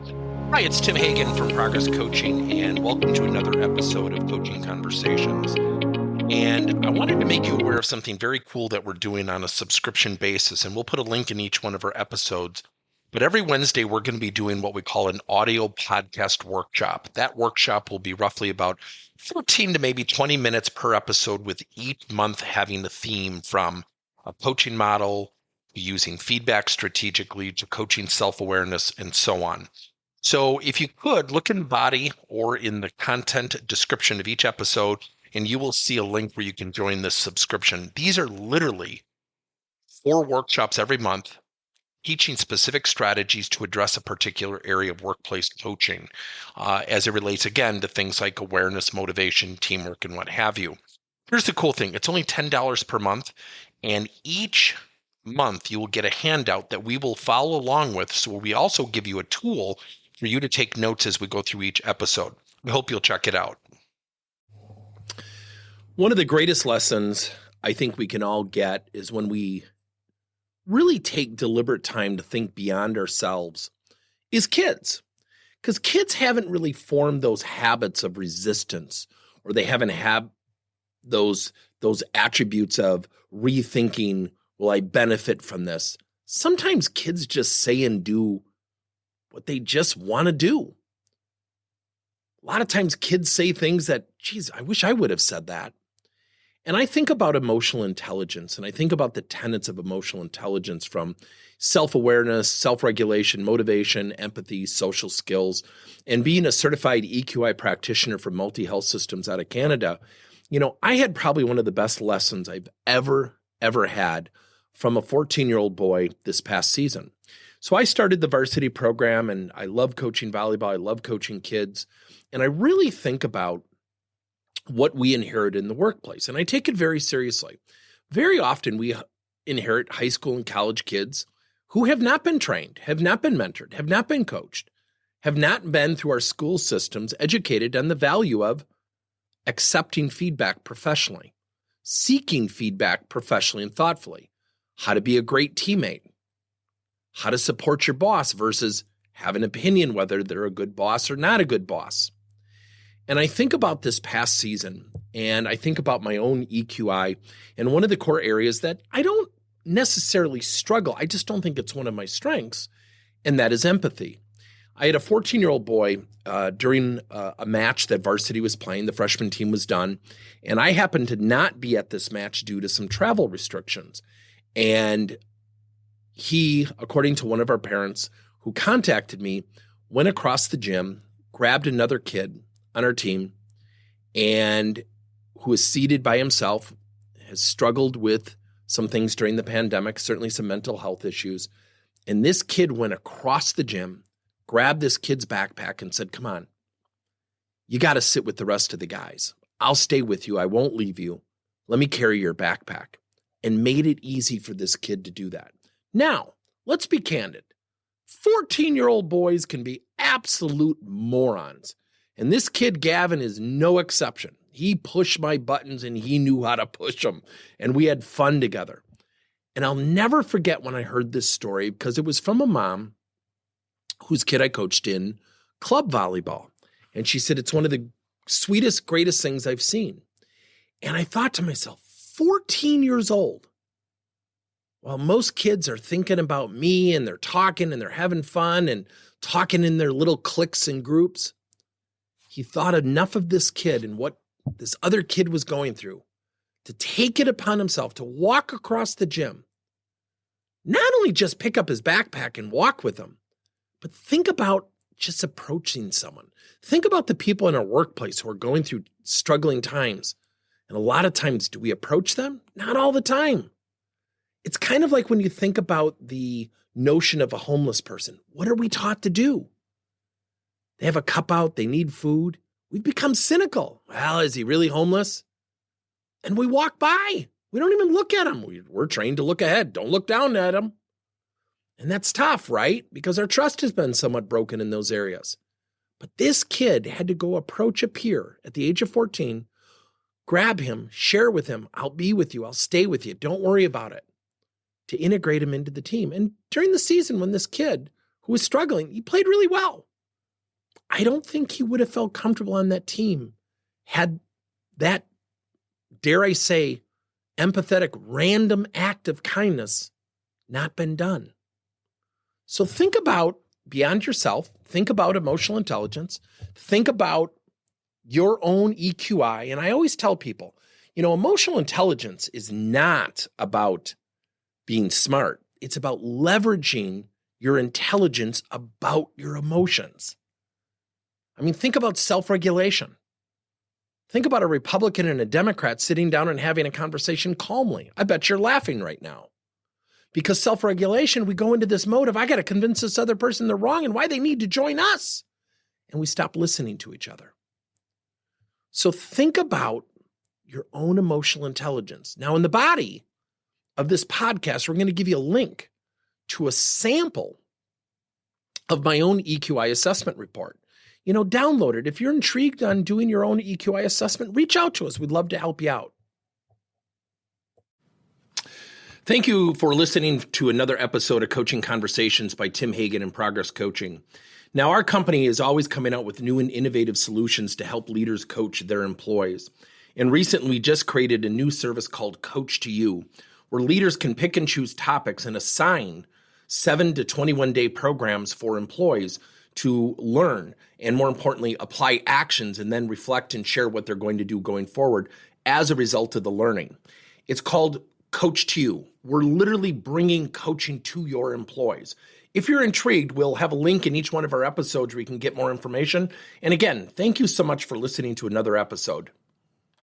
Hi, it's Tim Hagen from Progress Coaching, and welcome to another episode of Coaching Conversations. And I wanted to make you aware of something very cool that we're doing on a subscription basis, and we'll put a link in each one of our episodes. But every Wednesday, we're going to be doing what we call an audio podcast workshop. That workshop will be roughly about 14 to maybe 20 minutes per episode, with each month having a theme from a coaching model, using feedback strategically, to coaching self-awareness, and so on. So if you could look in the body or in the content description of each episode, and you will see a link where you can join this subscription. These are literally 4 workshops every month, teaching specific strategies to address a particular area of workplace coaching, as it relates, again, to things like awareness, motivation, teamwork, and what have you. Here's the cool thing. It's only $10 per month, and each month you will get a handout that we will follow along with. So we also give you a tool for you to take notes as we go through each episode. We hope you'll check it out. One of the greatest lessons I think we can all get is when we really take deliberate time to think beyond ourselves is kids. Because kids haven't really formed those habits of resistance, or they haven't had those attributes of rethinking, will I benefit from this? Sometimes kids just say and do what they just want to do. A lot of times kids say things that, geez, I wish I would have said that. And I think about emotional intelligence, and I think about the tenets of emotional intelligence, from self-awareness, self-regulation, motivation, empathy, social skills, and being a certified EQI practitioner for multi-health systems out of Canada. You know, I had probably one of the best lessons I've ever had from a 14-year-old boy this past season. So I started the varsity program, and I love coaching volleyball. I love coaching kids. And I really think about what we inherit in the workplace, and I take it very seriously. Very often we inherit high school and college kids who have not been trained, have not been mentored, have not been coached, have not been through our school systems educated on the value of accepting feedback professionally, seeking feedback professionally and thoughtfully, how to be a great teammate, how to support your boss versus have an opinion whether they're a good boss or not a good boss. And I think about this past season, and I think about my own EQI, and one of the core areas that I don't necessarily struggle, I just don't think it's one of my strengths, and that is empathy. I had a 14-year-old boy during a match that varsity was playing. The freshman team was done, and I happened to not be at this match due to some travel restrictions. And he, according to one of our parents who contacted me, went across the gym, grabbed another kid on our team, and who is seated by himself, has struggled with some things during the pandemic, certainly some mental health issues. And this kid went across the gym, grabbed this kid's backpack and said, come on, you got to sit with the rest of the guys. I'll stay with you. I won't leave you. Let me carry your backpack. And made it easy for this kid to do that. Now, let's be candid. 14-year-old boys can be absolute morons. And this kid, Gavin, is no exception. He pushed my buttons and he knew how to push them. And we had fun together. And I'll never forget when I heard this story, because it was from a mom whose kid I coached in club volleyball. And she said, it's one of the sweetest, greatest things I've seen. And I thought to myself, 14 years old. While most kids are thinking about me and they're talking and they're having fun and talking in their little cliques and groups, he thought enough of this kid and what this other kid was going through to take it upon himself to walk across the gym. Not only just pick up his backpack and walk with him, but think about just approaching someone. Think about the people in our workplace who are going through struggling times. And a lot of times, do we approach them? Not all the time. It's kind of like when you think about the notion of a homeless person. What are we taught to do? They have a cup out, they need food. We've become cynical. Well, is he really homeless? And we walk by. We don't even look at him. We're trained to look ahead. Don't look down at him. And that's tough, right? Because our trust has been somewhat broken in those areas. But this kid had to go approach a peer at the age of 14, grab him, share with him, I'll be with you, I'll stay with you, don't worry about it, to integrate him into the team. And during the season when this kid who was struggling, he played really well. I don't think he would have felt comfortable on that team had that, dare I say, empathetic random act of kindness not been done. So think about beyond yourself, think about emotional intelligence, think about your own EQI. And I always tell people, emotional intelligence is not about being smart. It's about leveraging your intelligence about your emotions. I mean, think about self-regulation. Think about a Republican and a Democrat sitting down and having a conversation calmly. I bet you're laughing right now. Because self-regulation, we go into this mode of, I got to convince this other person they're wrong and why they need to join us. And we stop listening to each other. So think about your own emotional intelligence. Now, in the body of this podcast, we're going to give you a link to a sample of my own EQI assessment report. Download it. If you're intrigued on doing your own EQI assessment, reach out to us. We'd love to help you out. Thank you for listening to another episode of Coaching Conversations by Tim Hagen and Progress Coaching. Now, our company is always coming out with new and innovative solutions to help leaders coach their employees. And recently, we just created a new service called Coach to You, where leaders can pick and choose topics and assign 7 to 21-day programs for employees to learn and, more importantly, apply actions and then reflect and share what they're going to do going forward as a result of the learning. It's called Coach to You. We're literally bringing coaching to your employees. If you're intrigued, we'll have a link in each one of our episodes where you can get more information. And again, thank you so much for listening to another episode.